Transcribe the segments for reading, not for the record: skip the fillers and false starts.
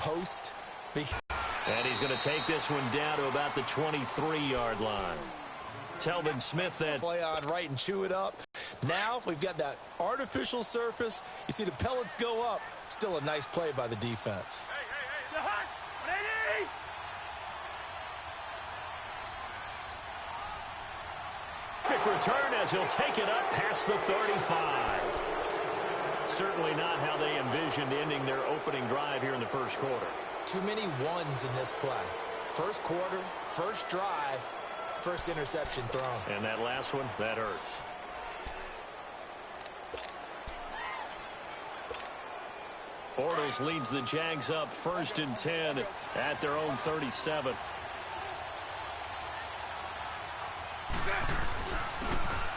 post. And he's going to take this one down to about the 23-yard line. Telvin Smith then. Play on right and chew it up. Now we've got that artificial surface. You see the pellets go up. Still a nice play by the defense. Quick return as he'll take it up past the 35. Certainly not how they envisioned ending their opening drive here in the first quarter. Too many ones in this play. First quarter, first drive, first interception thrown. And that last one, that hurts. Bortles leads the Jags up 1st and 10 at their own 37.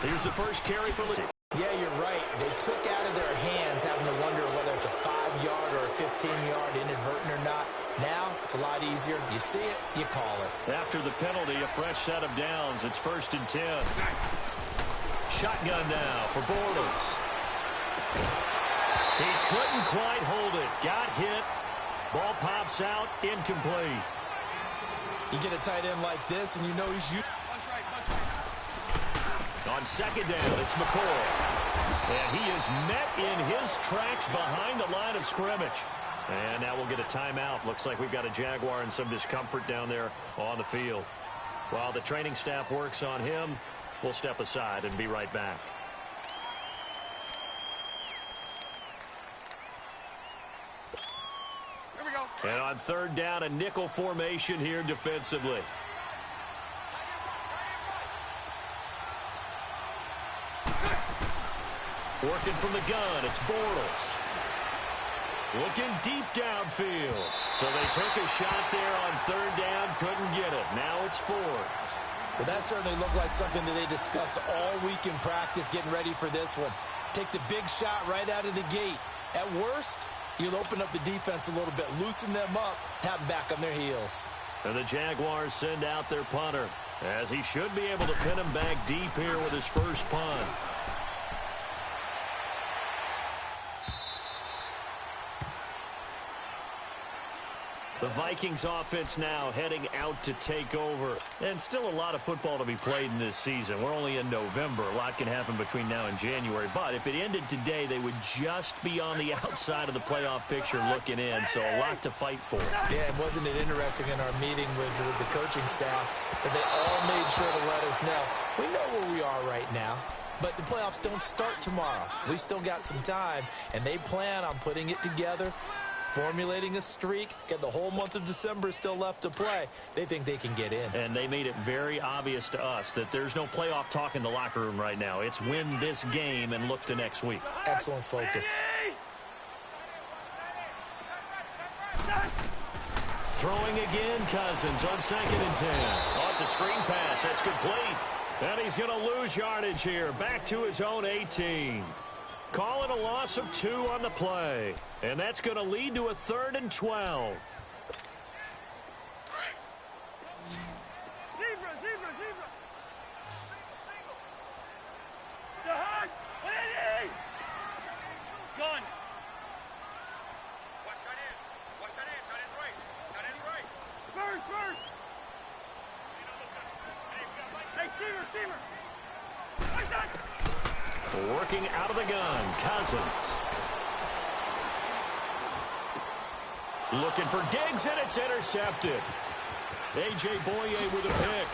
Here's the first carry for the team. Yeah, you're right. They took out of their hands having to wonder whether it's a 5-yard or a 15-yard inadvertent or not. Now it's a lot easier. You see it, you call it. After the penalty, a fresh set of downs. It's 1st and 10. Shotgun now for Bortles. He couldn't quite hold it. Got hit. Ball pops out. Incomplete. You get a tight end like this, and you know he's... On second down, it's McCoy. And he is met in his tracks behind the line of scrimmage. And now we'll get a timeout. Looks like we've got a Jaguar in some discomfort down there on the field. While the training staff works on him, we'll step aside and be right back. Here we go. And on third down, a nickel formation here defensively. Working from the gun, it's Bortles. Looking deep downfield. So they took a shot there on third down, couldn't get it. Now it's 4. Well, that certainly looked like something that they discussed all week in practice, getting ready for this one. Take the big shot right out of the gate. At worst, you'll open up the defense a little bit, loosen them up, have them back on their heels. And the Jaguars send out their punter, as he should be able to pin him back deep here with his first punt. The Vikings offense now heading out to take over. And still a lot of football to be played in this season. We're only in November. A lot can happen between now and January. But if it ended today, they would just be on the outside of the playoff picture looking in. So a lot to fight for. Yeah, and wasn't it interesting in our meeting with the coaching staff that they all made sure to let us know, we know where we are right now. But the playoffs don't start tomorrow. We still got some time, and they plan on putting it together, formulating a streak, get the whole month of December still left to play. They think they can get in. And they made it very obvious to us that there's no playoff talk in the locker room right now. It's win this game and look to next week. Excellent focus. Throwing again, Cousins on 2nd and 10. Oh, it's a screen pass. That's complete. And he's going to lose yardage here. Back to his own 18. Calling a loss of 2 on the play. And that's going to lead to a 3rd and 12. Gun. Spurs. Hey, Steamer. Working out of the gun, Cousins. Looking for Diggs, and it's intercepted. A.J. Boye with a pick.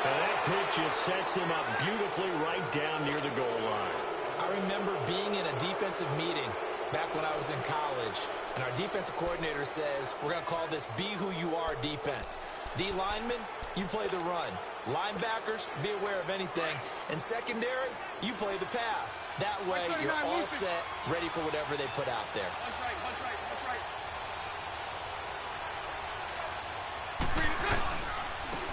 And that pitch just sets him up beautifully right down near the goal line. I remember being in a defensive meeting back when I was in college, and our defensive coordinator says, we're going to call this Be Who You Are defense. D linemen, you play the run. Linebackers, be aware of anything. And secondary, you play the pass. That way, you're all set, ready for whatever they put out there. Punch right.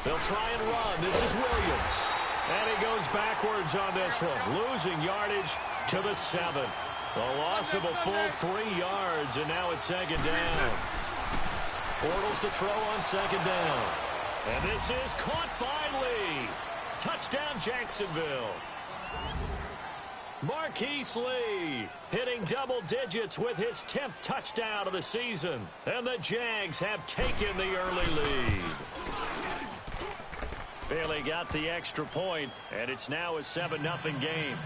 They'll try and run. This is Williams. And he goes backwards on this one, losing yardage to the 7. A loss of a full 3 yards, and now it's 2nd down. Bortles to throw on 2nd down. And this is caught by Lee. Touchdown, Jacksonville. Marquise Lee hitting double digits with his 10th touchdown of the season. And the Jags have taken the early lead. Bailey got the extra point, and it's now a 7-0 game.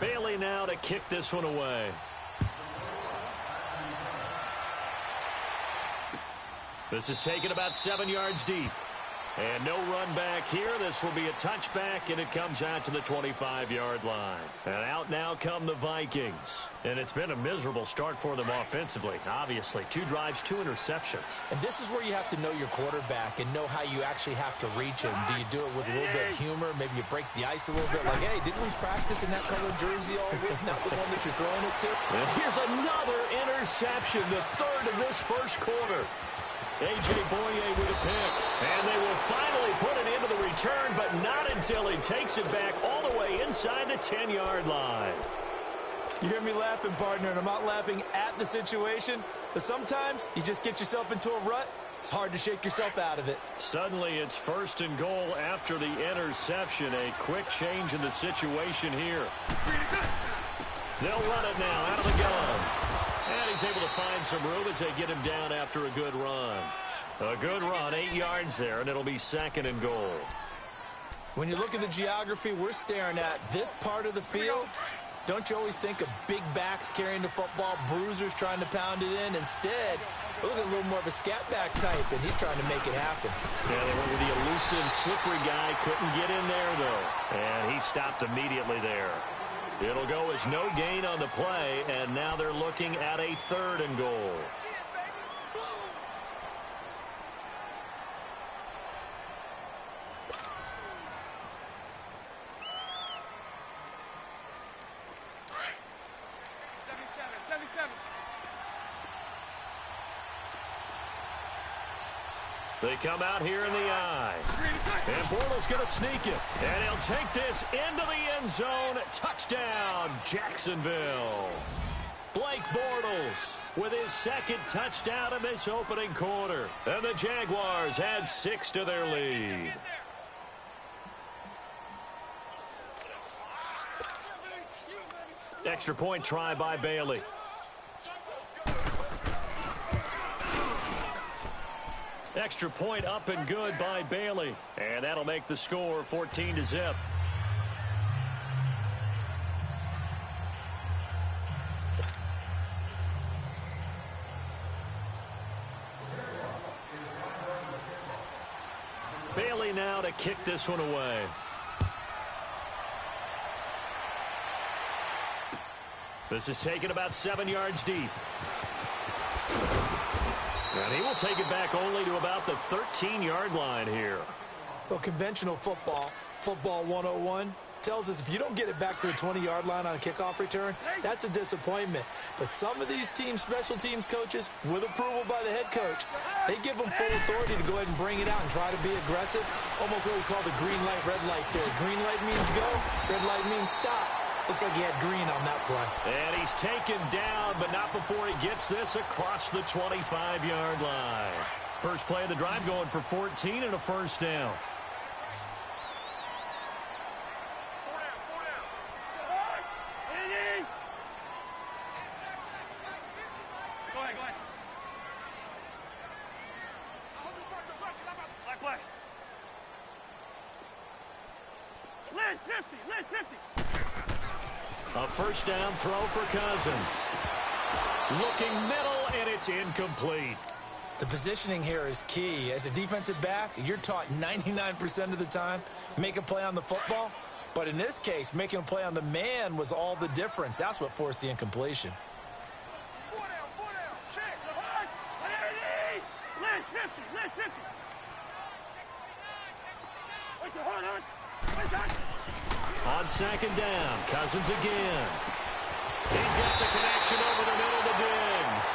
Bailey now to kick this one away. This is taken about 7 yards deep. And no run back here. This will be a touchback, and it comes out to the 25-yard line. And out now come the Vikings. And it's been a miserable start for them offensively. Obviously, 2 drives, 2 interceptions. And this is where you have to know your quarterback and know how you actually have to reach him. Do you do it with a little bit of humor? Maybe you break the ice a little bit. Like, hey, didn't we practice in that colored jersey all week? Not the one that you're throwing it to? And here's another interception, the third of this first quarter. A.J. Boye with a pick. And they will finally put it into the return, but not until he takes it back all the way inside the 10-yard line. You hear me laughing, partner, and I'm not laughing at the situation, but sometimes you just get yourself into a rut. It's hard to shake yourself out of it. Suddenly it's 1st and goal after the interception. A quick change in the situation here. They'll run it now out of the gun. And he's able to find some room as they get him down after a good run. A good run, 8 yards there, and it'll be 2nd and goal. When you look at the geography we're staring at, this part of the field, don't you always think of big backs carrying the football, bruisers trying to pound it in? Instead, look at a little more of a scat back type, and he's trying to make it happen. Yeah, they went with the elusive, slippery guy. Couldn't get in there, though. And he stopped immediately there. It'll go as no gain on the play, and now they're looking at a 3rd and goal. They come out here in the eye. And Bortles going to sneak it. And he'll take this into the end zone. Touchdown, Jacksonville. Blake Bortles with his 2nd touchdown in this opening quarter. And the Jaguars add 6 to their lead. Extra point try by Bailey. Extra point up and good by Bailey. And that'll make the score 14-0. Bailey now to kick this one away. This is taken about 7 yards deep. And he will take it back only to about the 13-yard line here. Well, conventional football 101, tells us if you don't get it back to the 20-yard line on a kickoff return, that's a disappointment. But some of these teams, special teams coaches, with approval by the head coach, they give them full authority to go ahead and bring it out and try to be aggressive. Almost what we call the green light, red light there. Green light means go, red light means stop. Looks like he had green on that play. And he's taken down, but not before he gets this across the 25-yard line. First play of the drive going for 14 and a first down. Go ahead. List 50. A first down throw for Cousins. Looking middle, and it's incomplete. The positioning here is key. As a defensive back, you're taught 99% of the time, make a play on the football. But in this case, making a play on the man was all the difference. That's what forced the incompletion. Four down. Check. List 50. What's your heart on? On second down, Cousins again. He's got the connection over the middle to Diggs.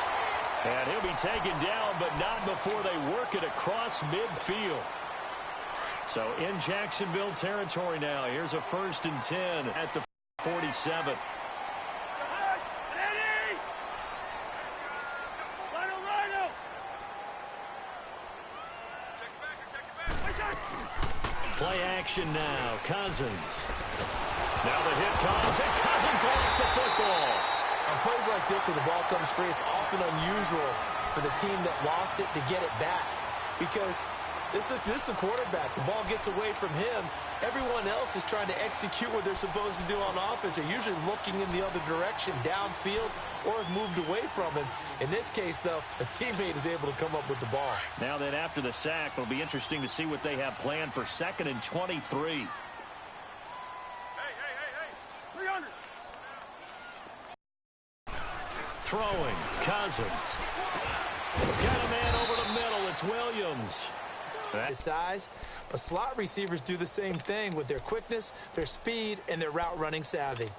And he'll be taken down, but not before they work it across midfield. So in Jacksonville territory now. Here's a 1st and 10 at the 47. action now. Cousins. Now the hit comes, and Cousins lost the football. On plays like this where the ball comes free, it's often unusual for the team that lost it to get it back. Because this is the quarterback. The ball gets away from him. Everyone else is trying to execute what they're supposed to do on offense. They're usually looking in the other direction, downfield, or have moved away from him. In this case, though, a teammate is able to come up with the ball. Now then, after the sack, it'll be interesting to see what they have planned for 2nd and 23. Hey, 300. Throwing, Cousins. Got a man over the middle. It's Williams. His size, but slot receivers do the same thing with their quickness, their speed, and their route running savvy.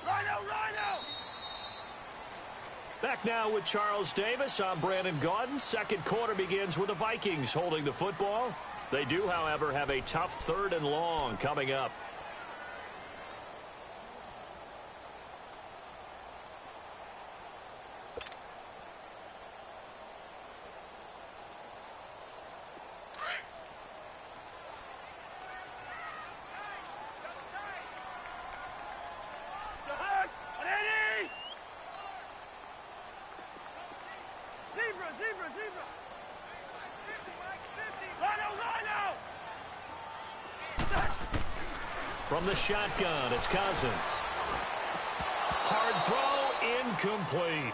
Rhino! Back now with Charles Davis. I'm Brandon Gaudin. Second quarter begins with the Vikings holding the football. They do, however, have a tough 3rd and long coming up. Zebra. Rhino! From the shotgun, it's Cousins. Hard throw, incomplete.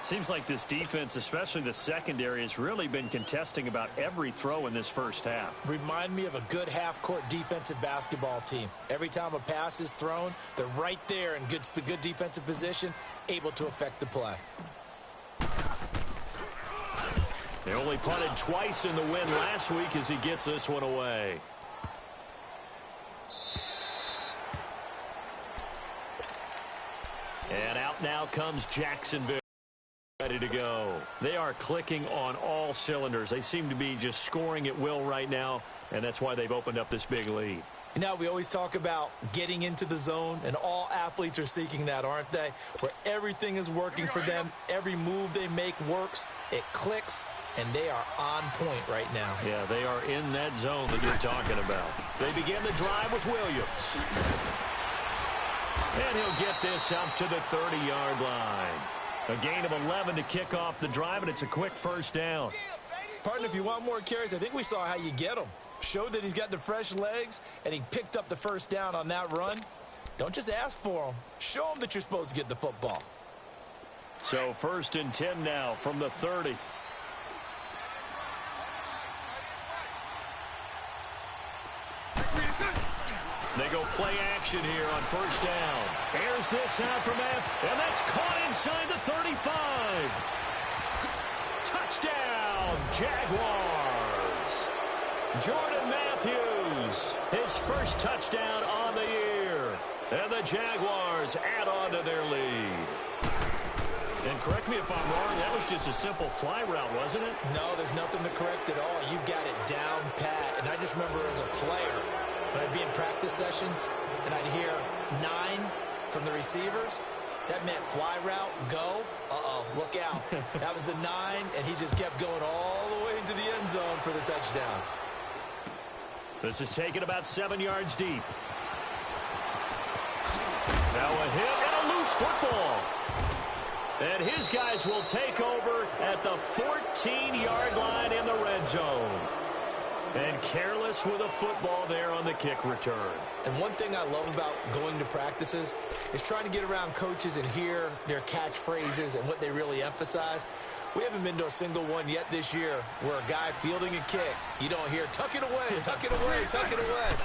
Seems like this defense, especially the secondary, has really been contesting about every throw in this first half. Remind me of a good half-court defensive basketball team. Every time a pass is thrown, they're right there in good defensive position, able to affect the play. They only punted twice in the win last week as he gets this one away. And out now comes Jacksonville. Ready to go. They are clicking on all cylinders. They seem to be just scoring at will right now, and that's why they've opened up this big lead. You know, we always talk about getting into the zone, and all athletes are seeking that, aren't they? Where everything is working for them. Every move they make works. It clicks, and they are on point right now. Yeah, they are in that zone that you're talking about. They begin the drive with Williams. And he'll get this out to the 30-yard line. A gain of 11 to kick off the drive, and it's a quick first down. Partner, if you want more carries, I think we saw how you get them. Showed that he's got the fresh legs, and he picked up the first down on that run. Don't just ask for them. Show them that you're supposed to get the football. So 1st and 10 now from the 30. They go play action here on first down. Airs this out from Matt, and that's caught inside the 35. Touchdown, Jaguars. Jordan Matthews, his first touchdown on the year. And the Jaguars add on to their lead. And correct me if I'm wrong, that was just a simple fly route, wasn't it? No, there's nothing to correct at all. You've got it down pat. And I just remember as a player, when I'd be in practice sessions and I'd hear 9 from the receivers, that meant fly route, go, look out. That was the 9, and he just kept going all the way into the end zone for the touchdown. This is taken about 7 yards deep. Now a hit and a loose football. And his guys will take over at the 14-yard line in the red zone. And careless with a football there on the kick return. And one thing I love about going to practices is trying to get around coaches and hear their catchphrases and what they really emphasize. We haven't been to a single one yet this year where a guy fielding a kick, you don't hear, tuck it away, tuck it away, tuck it away.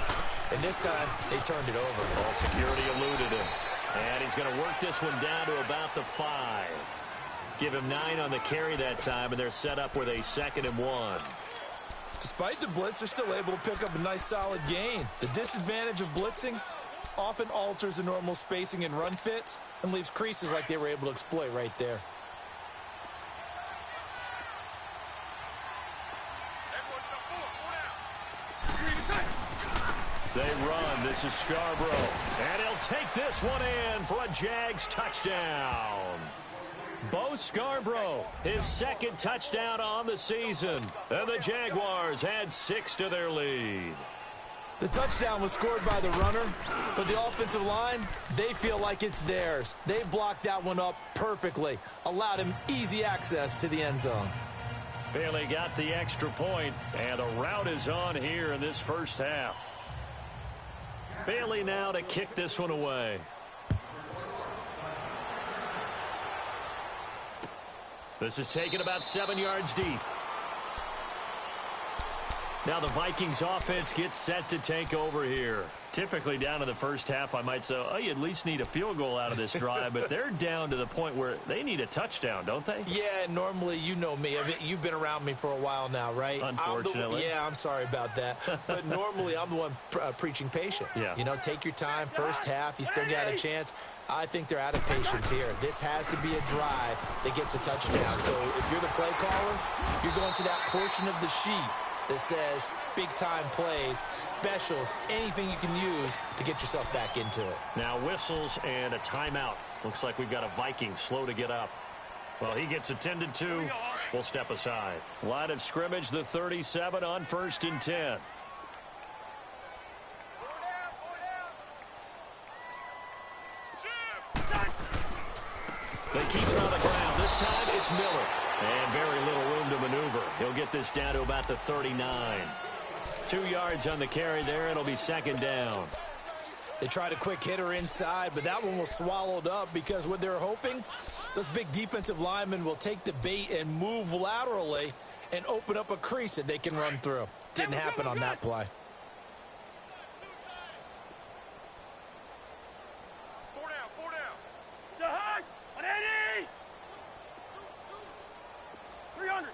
And this time, they turned it over. All security eluded him. And he's going to work this one down to about the 5. Give him 9 on the carry that time, and they're set up with a 2nd and 1. Despite the blitz, they're still able to pick up a nice solid gain. The disadvantage of blitzing often alters the normal spacing and run fits and leaves creases like they were able to exploit right there. They run. This is Scarborough. And he'll take this one in for a Jags touchdown. Bo Scarborough, his second touchdown on the season. And the Jaguars add 6 to their lead. The touchdown was scored by the runner, but the offensive line, they feel like it's theirs. They blocked that one up perfectly, allowed him easy access to the end zone. Bailey got the extra point, and the route is on here in this first half. Bailey now to kick this one away. This is taken about 7 yards deep. Now the Vikings offense gets set to take over here. Typically down in the first half, I might say, oh, you at least need a field goal out of this drive, but they're down to the point where they need a touchdown, don't they? Yeah, normally, you know me. I mean, you've been around me for a while now, right? Unfortunately. I'm sorry about that. But normally, I'm the one preaching patience. Yeah. You know, take your time. First half, you still got a chance. I think they're out of patience here. This has to be a drive that gets a touchdown. So if you're the play caller, you're going to that portion of the sheet that says big-time plays, specials, anything you can use to get yourself back into it. Now whistles and a timeout. Looks like we've got a Viking slow to get up. Well, he gets attended to. We'll step aside. Line of scrimmage, the 37 on 1st and 10. They keep it on the ground. This time it's Miller. And very little room to maneuver. He'll get this down to about the 39. 2 yards on the carry there. It'll be 2nd down. They tried a quick hitter inside, but that one was swallowed up because what they're hoping, those big defensive linemen will take the bait and move laterally and open up a crease that they can run through. Didn't happen on that play. Four down. To high. 180. 300.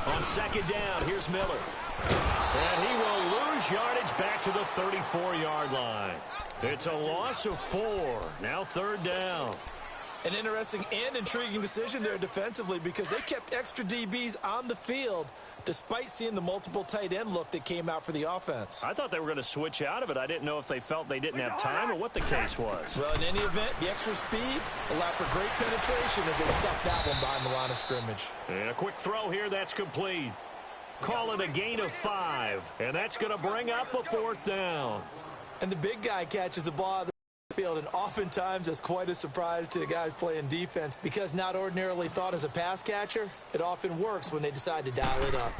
On 2nd down, here's Miller. And he will lose yardage back to the 34-yard line. It's a loss of 4. Now 3rd down. An interesting and intriguing decision there defensively because they kept extra DBs on the field despite seeing the multiple tight end look that came out for the offense. I thought they were going to switch out of it. I didn't know if they felt they didn't have time or what the case was. Well, in any event, the extra speed allowed for great penetration as they stuffed that one behind the line of scrimmage. And a quick throw here, that's complete. Call it a gain of 5, and that's going to bring up a 4th down. And the big guy catches the ball out of the field, and oftentimes that's quite a surprise to the guys playing defense because not ordinarily thought as a pass catcher, it often works when they decide to dial it up.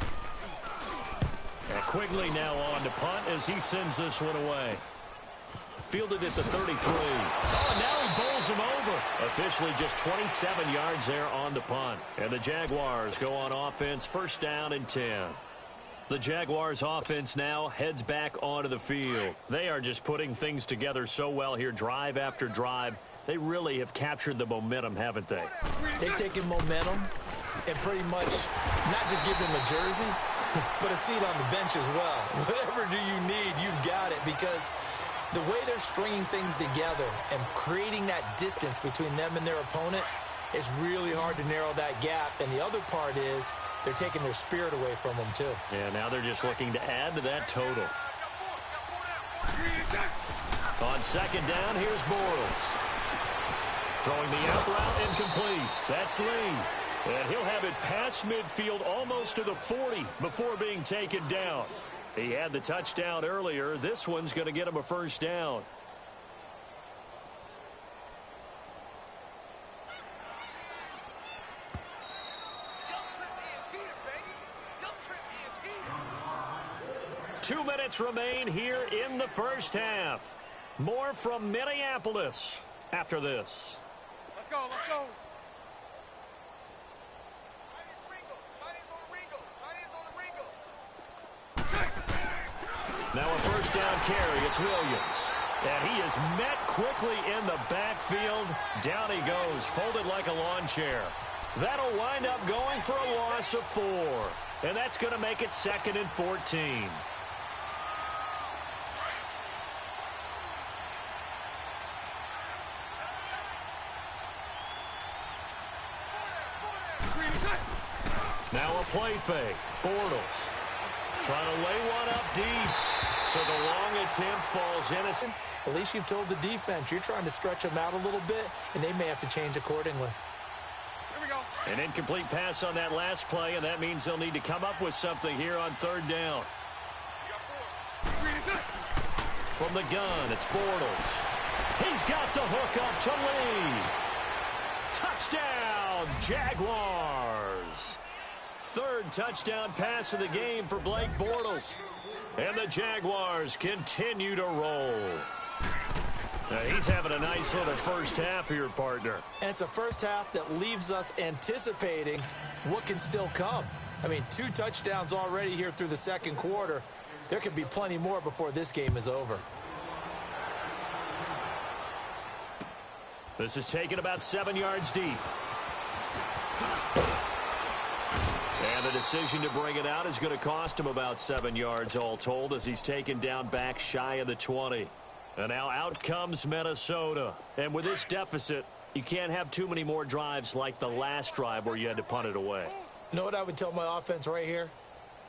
And Quigley now on to punt as he sends this one away. Fielded at the 33. Oh, and now he bowls him over. Officially just 27 yards there on the punt. And the Jaguars go on offense, 1st down and 10. The Jaguars offense now heads back onto the field. They are just putting things together so well here, drive after drive. They really have captured the momentum, haven't they? They've taken momentum and pretty much not just give them a jersey, but a seat on the bench as well. Whatever do you need, you've got it because the way they're stringing things together and creating that distance between them and their opponent, it's really hard to narrow that gap. And the other part is they're taking their spirit away from them, too. Yeah, now they're just looking to add to that total. On 2nd down, here's Bortles. Throwing the out route incomplete. That's Lee. And he'll have it past midfield almost to the 40 before being taken down. He had the touchdown earlier. This one's going to get him a 1st down. Two minutes remain here in the first half. More from Minneapolis after this. Let's go. Now a 1st down carry. It's Williams. And he is met quickly in the backfield. Down he goes, folded like a lawn chair. That'll wind up going for a loss of 4. And that's going to make it 2nd and 14. Now a play fake. Bortles trying to lay one up deep. So the long attempt falls innocent. At least you've told the defense you're trying to stretch them out a little bit, and they may have to change accordingly. Here we go. An incomplete pass on that last play, and that means they'll need to come up with something here on third down. From the gun, it's Bortles. He's got the hook up to Lee. Touchdown, Jaguars. Third touchdown pass of the game for Blake Bortles. And the Jaguars continue to roll. Now, he's having a nice little first half here, partner. And it's a first half that leaves us anticipating what can still come. I mean, 2 touchdowns already here through the second quarter. There could be plenty more before this game is over. This is taken about 7 yards deep. And the decision to bring it out is going to cost him about 7 yards all told as he's taken down back shy of the 20. And now out comes Minnesota. And with this deficit, you can't have too many more drives like the last drive where you had to punt it away. You know what I would tell my offense right here?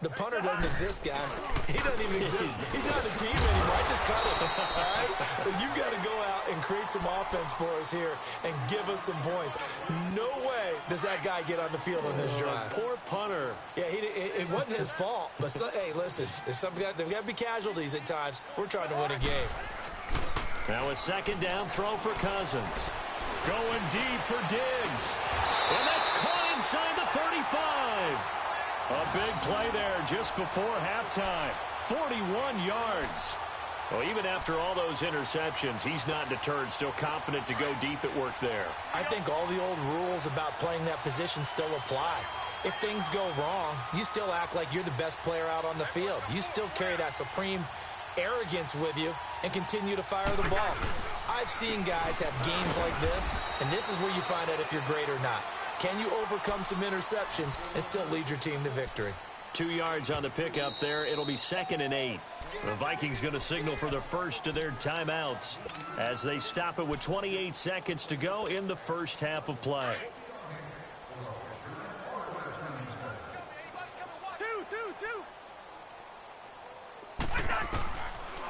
The punter doesn't exist, guys. He doesn't even exist. He's not a team anymore. I just cut him, all right? So you've got to go out and create some offense for us here and give us some points. No way does that guy get on the field on this drive. Poor punter. Yeah, it wasn't his fault. But, hey, listen, there's got to be casualties at times. We're trying to win a game. Now a second down throw for Cousins. Going deep for Diggs. And that's caught inside the 35. A big play there just before halftime. 41 yards. Well, even after all those interceptions, he's not deterred, still confident to go deep at work there. I think all the old rules about playing that position still apply. If things go wrong, you still act like you're the best player out on the field. You still carry that supreme arrogance with you and continue to fire the ball. I've seen guys have games like this, and this is where you find out if you're great or not. Can you overcome some interceptions and still lead your team to victory? 2 yards on the pickup there. It'll be 2nd and 8. The Vikings going to signal for the first of their timeouts as they stop it with 28 seconds to go in the first half of play.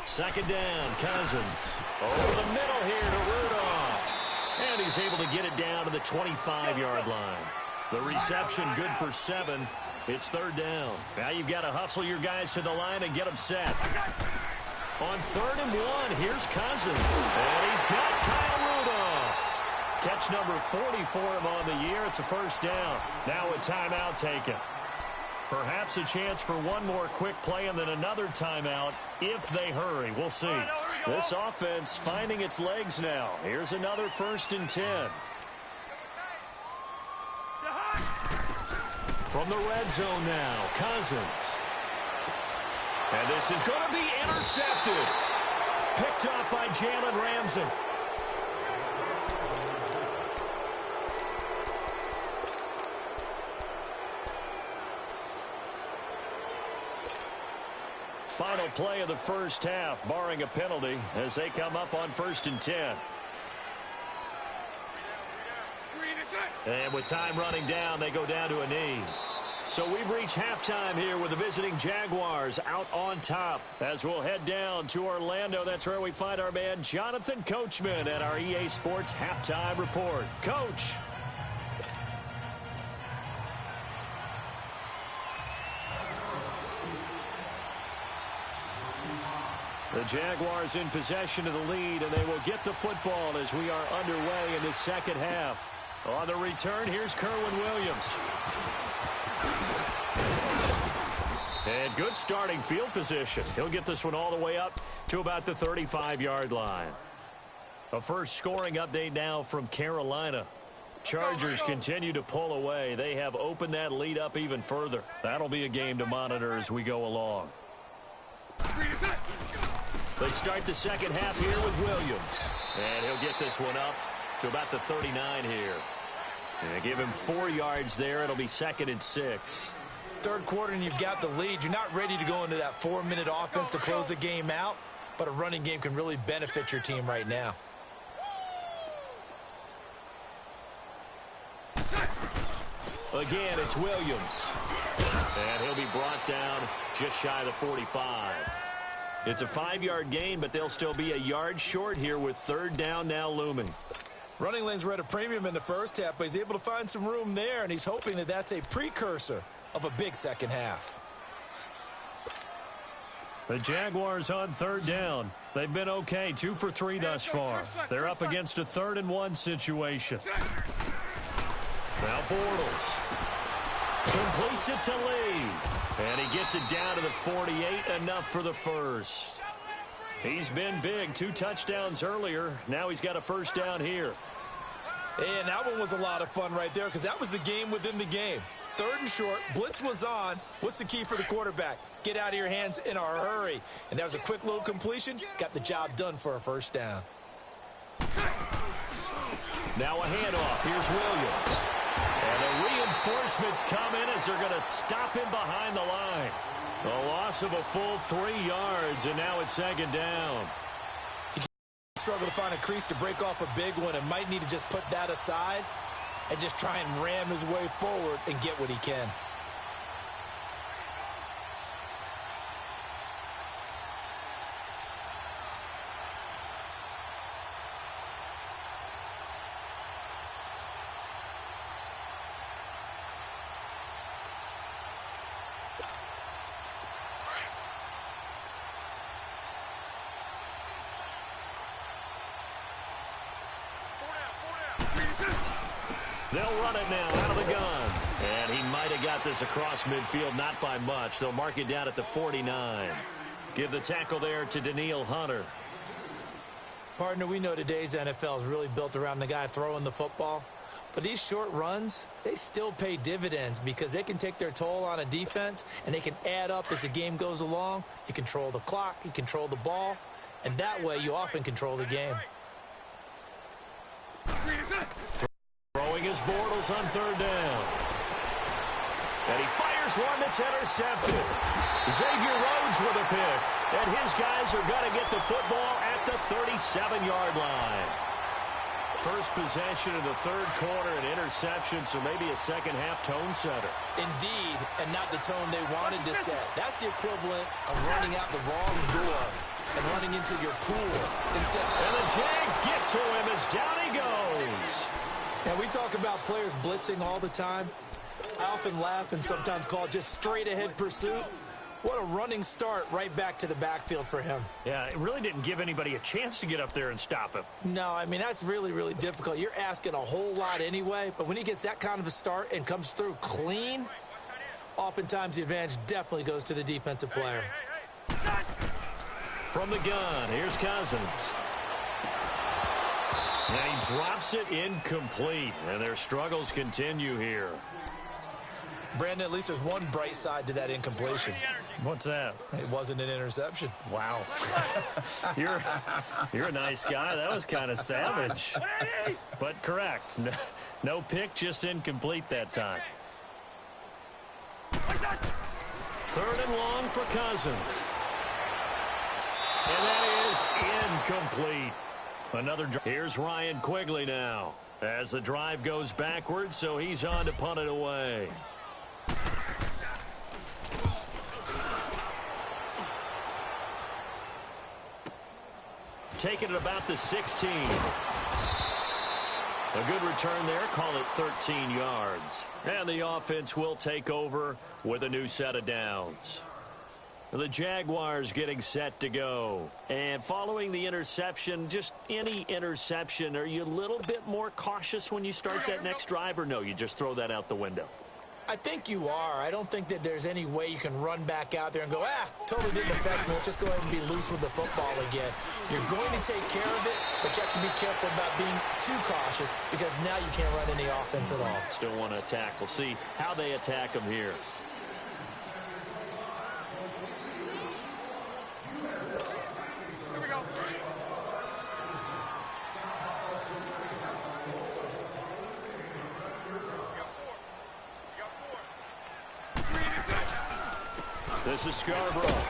Second down, Cousins. Over the middle here to Rudolph. And he's able to get it down to the 25-yard line. The reception good for 7. It's third down. Now you've got to hustle your guys to the line and get them set. On 3rd and 1, here's Cousins. And he's got Kyle Rudolph. Catch number 40 for him on the year. It's a first down. Now a timeout taken. Perhaps a chance for one more quick play and then another timeout if they hurry. We'll see. This offense finding its legs now. Here's another 1st and 10. From the red zone now, Cousins. And this is going to be intercepted. Picked up by Jalen Ramsey. Final play of the first half, barring a penalty, as they come up on 1st and 10. And with time running down, they go down to a knee. So we've reached halftime here with the visiting Jaguars out on top. As we'll head down to Orlando, that's where we find our man Jonathan Coachman at our EA Sports Halftime Report. Coach. The Jaguars in possession of the lead, and they will get the football as we are underway in the second half. On the return, here's Kerwin Williams. And good starting field position. He'll get this one all the way up to about the 35-yard line. A first scoring update now from Carolina. Chargers continue to pull away. They have opened that lead up even further. That'll be a game to monitor as we go along. They start the second half here with Williams. And he'll get this one up to about the 39 here. And give him 4 yards there. It'll be 2nd and 6. Third quarter and you've got the lead. You're not ready to go into that 4-minute offense to close the game out, but a running game can really benefit your team right now. Again, it's Williams. And he'll be brought down just shy of the 45. It's a 5-yard gain, but they'll still be a yard short here with third down now looming. Running lanes were at a premium in the first half, but he's able to find some room there, and he's hoping that that's a precursor of a big second half. The Jaguars on third down. They've been okay, 2 for 3 thus far. They're up against a 3rd and 1 situation. Now Bortles completes it to Lee. And he gets it down to the 48, enough for the first. He's been big, 2 touchdowns earlier. Now he's got a first down here. And that one was a lot of fun right there because that was the game within the game. 3rd and short, blitz was on. What's the key for the quarterback? Get out of your hands in a hurry. And that was a quick little completion. Got the job done for a first down. Now a handoff. Here's Williams. And the reinforcements come in as they're going to him behind the line. A loss of a full 3 yards, and now it's second down. He struggled to find a crease to break off a big one and might need to just put that aside and just try and ram his way forward and get what he can. They'll run it now out of the gun. And he might have got this across midfield, not by much. They'll mark it down at the 49. Give the tackle there to Daniil Hunter. Partner, we know today's NFL is really built around the guy throwing the football. But these short runs, they still pay dividends because they can take their toll on a defense, and they can add up as the game goes along. You control the clock, you control the ball, and that way you often control the game. Throwing his Bortles on third down. And he fires one that's intercepted. Xavier Rhodes with a pick. And his guys are going to get the football at the 37-yard line. First possession in the third quarter, an interception, so maybe a second-half tone setter. Indeed, and not the tone they wanted to set. That's the equivalent of running out the wrong door and running into your pool instead. And the Jags get to him as down he goes. Now, we talk about players blitzing all the time. I often laugh and sometimes call it just straight-ahead pursuit. What a running start right back to the backfield for him. Yeah, it really didn't give anybody a chance to get up there and stop him. No, I mean, that's really, really difficult. You're asking a whole lot anyway, but when he gets that kind of a start and comes through clean, oftentimes the advantage definitely goes to the defensive player. From the gun, here's Cousins. And he drops it incomplete, and their struggles continue here. Brandon, at least there's one bright side to that incompletion. What's that? It wasn't an interception. Wow. You're a nice guy. That was kind of savage. But correct. No pick, just incomplete that time. Third and long for Cousins. And that is incomplete. Here's Ryan Quigley now as the drive goes backwards, so he's on to punt it away. Taking it about the 16. A good return there, call it 13 yards. And the offense will take over with a new set of downs. The Jaguars getting set to go. And following the interception, just any interception, are you a little bit more cautious when you start that next drive, or no, you just throw that out the window? I think you are. I don't think that there's any way you can run back out there and go, totally didn't affect me. Let's just go ahead and be loose with the football again. You're going to take care of it, but you have to be careful about being too cautious because now you can't run any offense at all. Still want to attack. We'll see how they attack them here. This is Scarborough.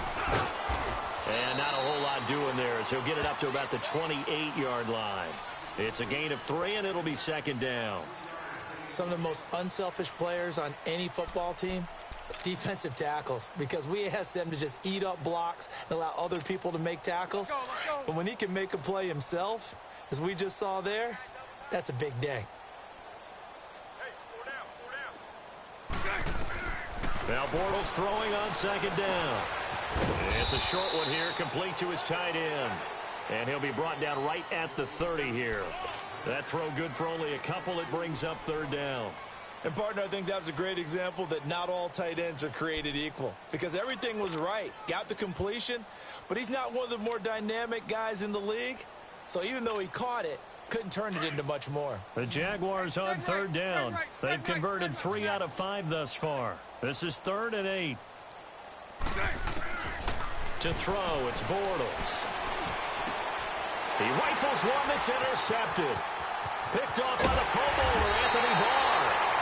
And not a whole lot doing there as he'll get it up to about the 28-yard line. It's a gain of 3, and it'll be second down. Some of the most unselfish players on any football team Defensive tackles, because we ask them to just eat up blocks and allow other people to make tackles. Let's go. But when he can make a play himself, as we just saw there, that's a big day. Hey, 4 down. Now Bortles throwing on second down. It's a short one here, complete to his tight end. And he'll be brought down right at the 30 here. That throw good for only a couple. It brings up third down. And, partner, I think that was a great example that not all tight ends are created equal, because everything was right. Got the completion, but he's not one of the more dynamic guys in the league. So even though he caught it, couldn't turn it into much more. The Jaguars on third down. They've converted 3 out of 5 thus far. This is 3rd and 8. To throw, it's Bortles. He rifles one that's intercepted. Picked off by the Pro Bowler, Anthony Barr.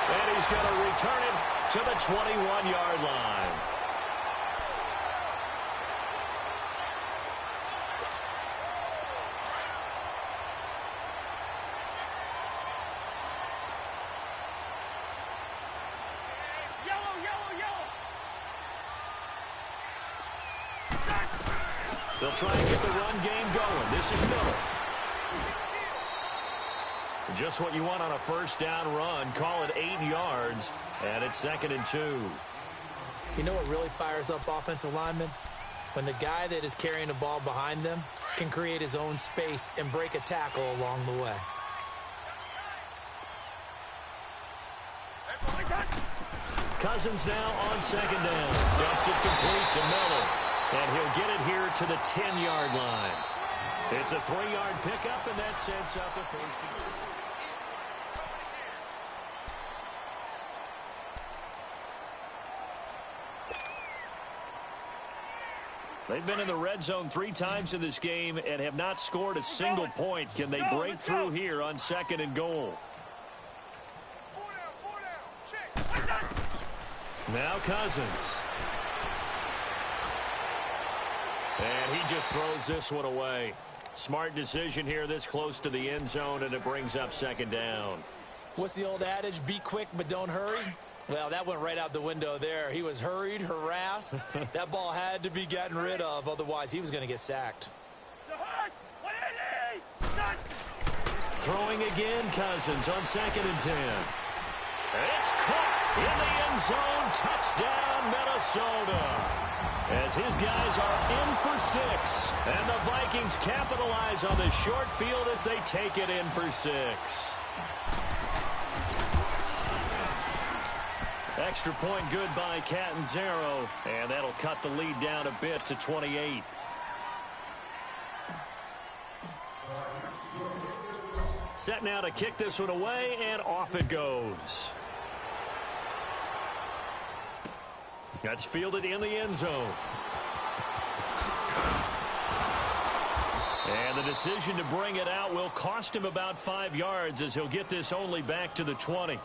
And he's going to return it to the 21-yard line. Yellow. They'll try and get the run game going. This is Miller. Just what you want on a first down run. Call it 8 yards, and it's 2nd and 2. You know what really fires up offensive linemen? When the guy that is carrying the ball behind them can create his own space and break a tackle along the way. Cousins now on second down. Dumps it complete to Miller. And he'll get it here to the 10-yard line. It's a 3-yard pickup, and that sets up the first down. They've been in the red zone 3 times in this game and have not scored a single point. Can they break through here on 2nd and goal? 4 down. Check. Now Cousins. And he just throws this one away. Smart decision here this close to the end zone, and it brings up 2nd down. What's the old adage? Be quick, but don't hurry. Well, that went right out the window there. He was hurried, harassed. That ball had to be gotten rid of. Otherwise, he was going to get sacked. Throwing again, Cousins on 2nd and 10. It's caught in the end zone. Touchdown, Minnesota. As his guys are in for 6. And the Vikings capitalize on the short field as they take it in for 6. Extra point good by Catanzaro, and that'll cut the lead down a bit to 28. Set now to kick this one away, and off it goes. That's fielded in the end zone. And the decision to bring it out will cost him about 5 yards as he'll get this only back to the 20.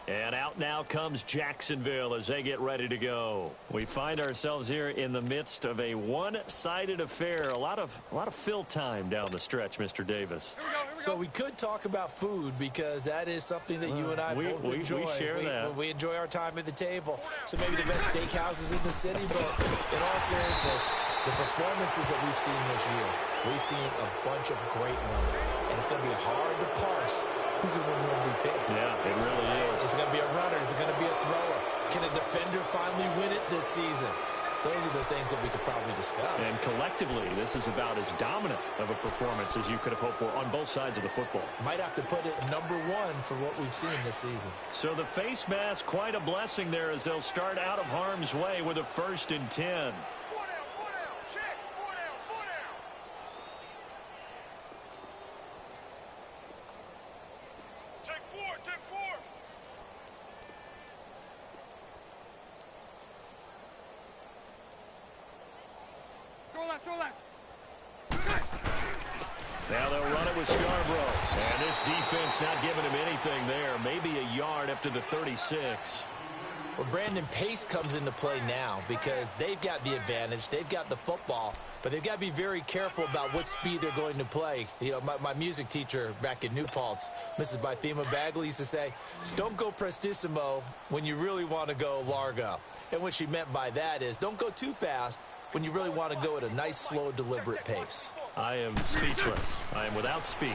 And out now comes Jacksonville as they get ready to go. We find ourselves here in the midst of a one-sided affair. A lot of fill time down the stretch, Mr. Davis. Here we go. So we could talk about food, because that is something that you and I both enjoy. We share that. We enjoy our time at the table. So maybe the best steakhouses in the city, but in all seriousness, the performances that we've seen this year, we've seen a bunch of great ones. And it's going to be hard to parse who's going to win the MVP. Yeah, it really is. Is it going to be a runner? Is it going to be a thrower? Can a defender finally win it this season? Those are the things that we could probably discuss. And collectively, this is about as dominant of a performance as you could have hoped for on both sides of the football. Might have to put it number 1 for what we've seen this season. So the face mask, quite a blessing there as they'll start out of harm's way with a 1st and 10. 4 down. Check. 4 down. Take 4. Throw left. Now they'll run it with Scarborough. And this defense not giving him anything there. Maybe a yard up to the 36. Well, Brandon, pace comes into play now because they've got the advantage. They've got the football, but they've got to be very careful about what speed they're going to play. You know, my music teacher back in New Paltz, Mrs. Bythema Bagley, used to say, don't go prestissimo when you really want to go largo. And what she meant by that is don't go too fast when you really want to go at a nice, slow, deliberate pace. I am speechless. I am without speech.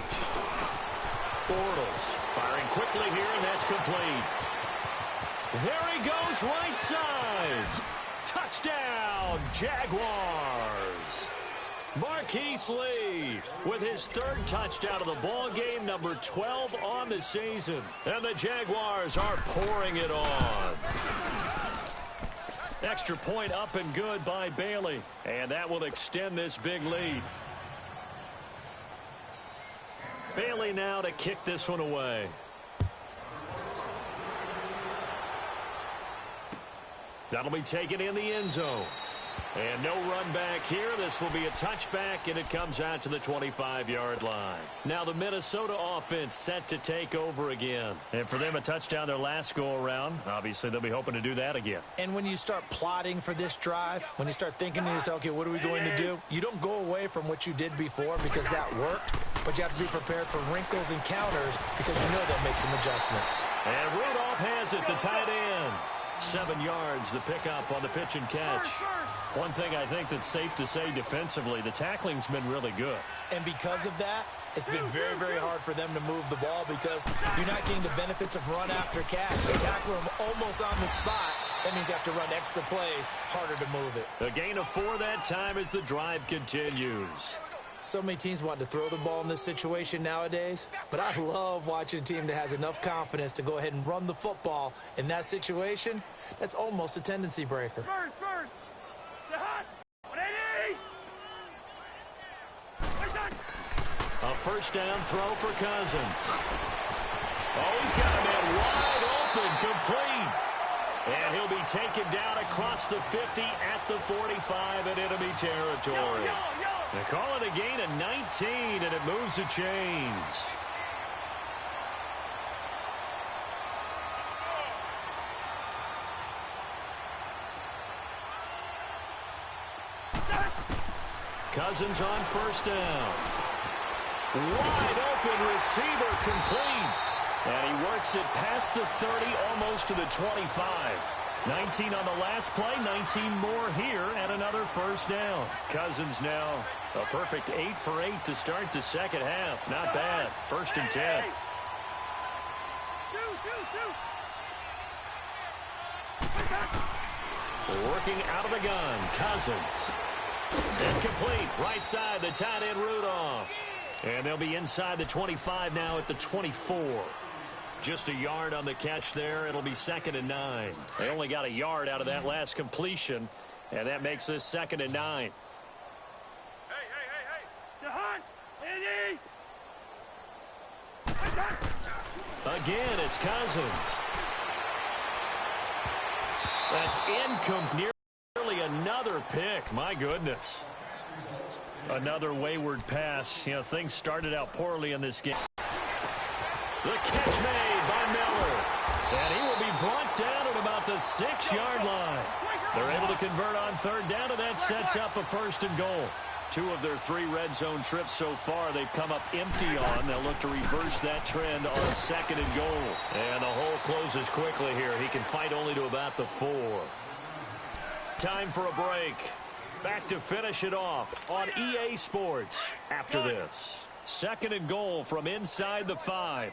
Bortles firing quickly here, and that's complete. There he goes, right side. Touchdown, Jaguars. Marquise Lee with his third touchdown of the ball game, number 12 on the season. And the Jaguars are pouring it on. Extra point up and good by Bailey. And that will extend this big lead. Bailey now to kick this one away. That'll be taken in the end zone. And no run back here. This will be a touchback, and it comes out to the 25-yard line. Now the Minnesota offense set to take over again. And for them, a touchdown their last go-around. Obviously, they'll be hoping to do that again. And when you start plotting for this drive, when you start thinking to yourself, okay, what are we going to do? You don't go away from what you did before because that worked, but you have to be prepared for wrinkles and counters because you know they'll make some adjustments. And Rudolph has it, the tight end. 7 yards, the pickup on the pitch and catch. One thing I think that's safe to say defensively, the tackling's been really good. And because of that, it's been very, very hard for them to move the ball because you're not getting the benefits of run after catch. They tackle them almost on the spot. That means you have to run extra plays, harder to move it. A gain of 4 that time as the drive continues. So many teams want to throw the ball in this situation nowadays, but I love watching a team that has enough confidence to go ahead and run the football in that situation. That's almost a tendency breaker. A first down throw for Cousins. Oh, he's got a man wide open, complete. And he'll be taken down across the 50 at the 45 in enemy territory. They call it a gain of 19, and it moves the chains. Cousins on first down. Wide open receiver, complete. And he works it past the 30, almost to the 25. 19 on the last play, 19 more here at another first down. Cousins now a perfect 8 for 8 to start the second half. Not bad. 1st and 10. Working out of the gun, Cousins. Incomplete. Right side, the tight end Rudolph. And they'll be inside the 25 now at the 24. Just a yard on the catch there. It'll be 2nd and 9. They only got a yard out of that last completion, and that makes this 2nd and 9. Again, it's Cousins. That's incomplete. Nearly another pick. My goodness. Another wayward pass. You know, things started out poorly in this game. The catch made by Miller. And he will be brought down at about the 6-yard line. They're able to convert on 3rd down, and that sets up a 1st and goal. 2 of their 3 red zone trips so far they've come up empty on. They'll look to reverse that trend on 2nd and goal. And the hole closes quickly here. He can fight only to about the 4. Time for a break. Back to finish it off on EA Sports after this. 2nd and goal from inside the 5.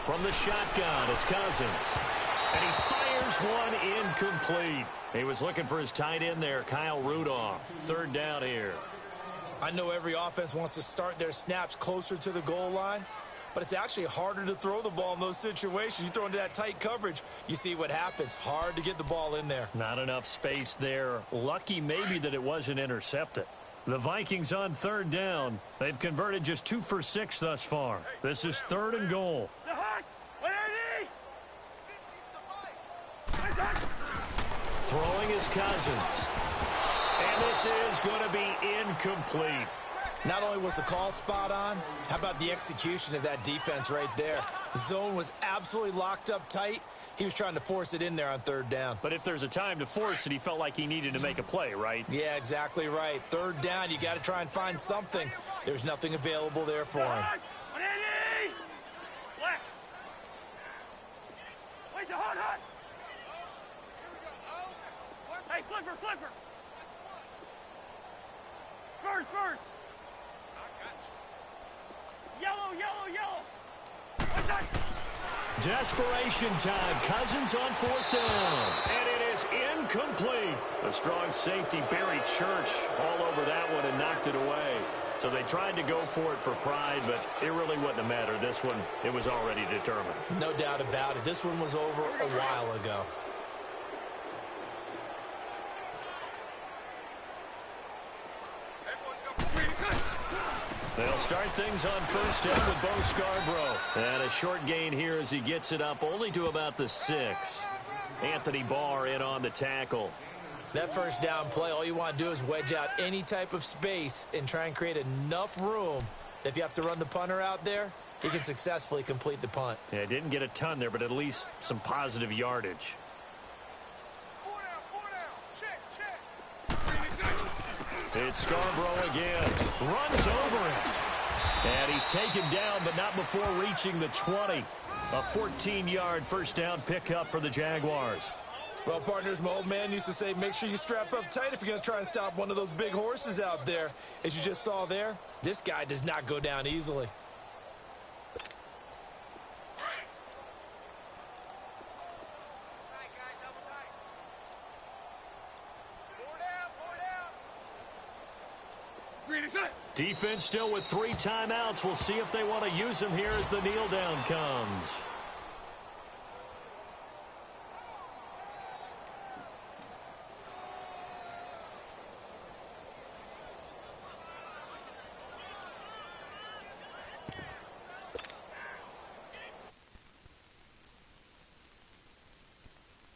From the shotgun, it's Cousins. And he fires one incomplete. He was looking for his tight end there, Kyle Rudolph. 3rd down here. I know every offense wants to start their snaps closer to the goal line, but it's actually harder to throw the ball in those situations. You throw into that tight coverage, you see what happens. Hard to get the ball in there. Not enough space there. Lucky maybe that it wasn't intercepted. The Vikings on 3rd down. They've converted just 2 for 6 thus far. This is 3rd and goal. Throwing is Cousins. And this is going to be incomplete. Not only was the call spot on, how about the execution of that defense right there? The zone was absolutely locked up tight. He was trying to force it in there on third down. But if there's a time to force it, he felt like he needed to make a play, right? Yeah, exactly right. Third down, you got to try and find something. There's nothing available there for him. Hey, flipper, flipper. Spurs, spurs. Yellow, yellow, yellow. What's that? Desperation time. Cousins on fourth down. And it is incomplete. A strong safety, Barry Church, all over that one and knocked it away. So they tried to go for it for pride, but it really wouldn't have mattered. This one, it was already determined. No doubt about it. This one was over a while ago. They'll start things on first down with Bo Scarborough. And a short gain here as he gets it up only to about the 6. Anthony Barr in on the tackle. That first down play, all you want to do is wedge out any type of space and try and create enough room. If you have to run the punter out there, he can successfully complete the punt. Yeah, didn't get a ton there, but at least some positive yardage. 4 down. Check. It's Scarborough again. Runs over him. And he's taken down, but not before reaching the 20. A 14-yard first down pickup for the Jaguars. Well, partners, my old man used to say, make sure you strap up tight if you're going to try and stop one of those big horses out there. As you just saw there, this guy does not go down easily. Defense still with 3 timeouts. We'll see if they want to use them here as the kneel down comes.